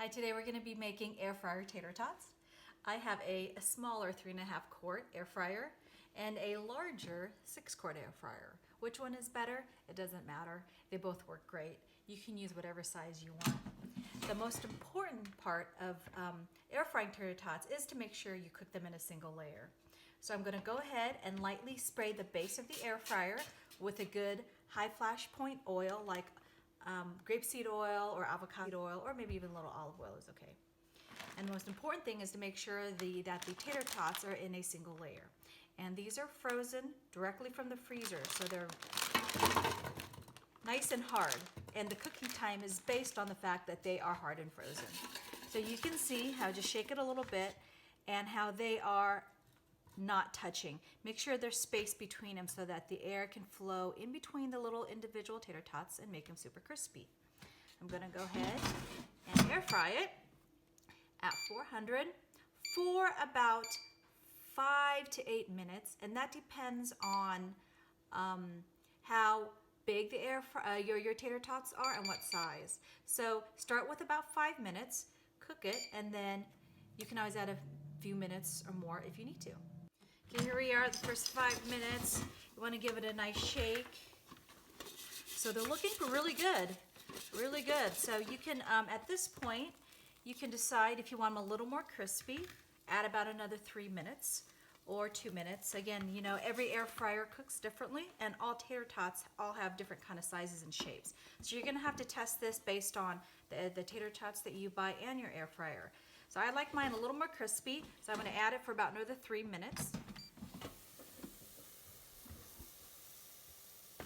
Hi, today we're going to be making air fryer tater tots. I have a smaller 3.5 quart air fryer and a larger 6 quart air fryer. Which one is better? It doesn't matter. They both work great. You can use whatever size you want. The most important part of air frying tater tots is to make sure you cook them in a single layer. So I'm going to go ahead and lightly spray the base of the air fryer with a good high flash point oil like grapeseed oil or avocado oil, or maybe even a little olive oil is okay. And the most important thing is to make sure that the tater tots are in a single layer. And these are frozen directly from the freezer, so they're nice and hard. And the cooking time is based on the fact that they are hard and frozen. So you can see how just shake it a little bit and how they are not touching. Make sure there's space between them so that the air can flow in between the little individual tater tots and make them super crispy. I'm going to go ahead and air fry it at 400 for about 5 to 8 minutes, and that depends on how big the your tater tots are and what size. So start with about 5 minutes, cook it, and then you can always add a few minutes or more if you need to. Okay, here we are, the first 5 minutes. You want to give it a nice shake. So they're looking for really good, really good. So you can, at this point, you can decide if you want them a little more crispy, add about another 3 minutes or 2 minutes. Again, you know, every air fryer cooks differently, and all tater tots all have different kind of sizes and shapes. So you're gonna have to test this based on the tater tots that you buy and your air fryer. So I like mine a little more crispy, so I'm gonna add it for about another 3 minutes.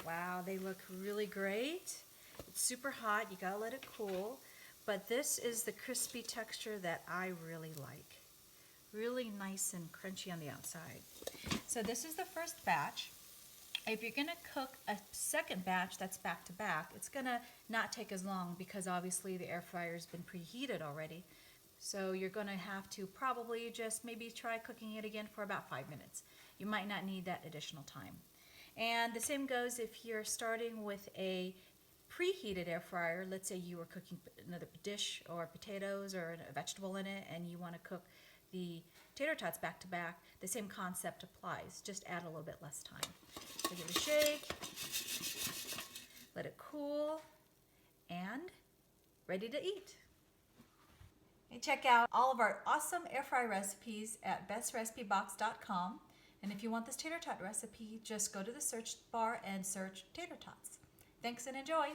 Wow, they look really great. It's super hot, you gotta let it cool. But this is the crispy texture that I really like. Really nice and crunchy on the outside. So this is the first batch. If you're gonna cook a second batch that's back to back, it's gonna not take as long because obviously the air fryer's been preheated already. So you're gonna have to probably just maybe try cooking it again for about 5 minutes. You might not need that additional time. And the same goes if you're starting with a preheated air fryer. Let's say you were cooking another dish or potatoes or a vegetable in it, and you want to cook the tater tots back to back. The same concept applies, just add a little bit less time. So give it a shake, let it cool, and ready to eat. And check out all of our awesome air fry recipes at bestrecipebox.com. And if you want this tater tot recipe, just go to the search bar and search tater tots. Thanks and enjoy!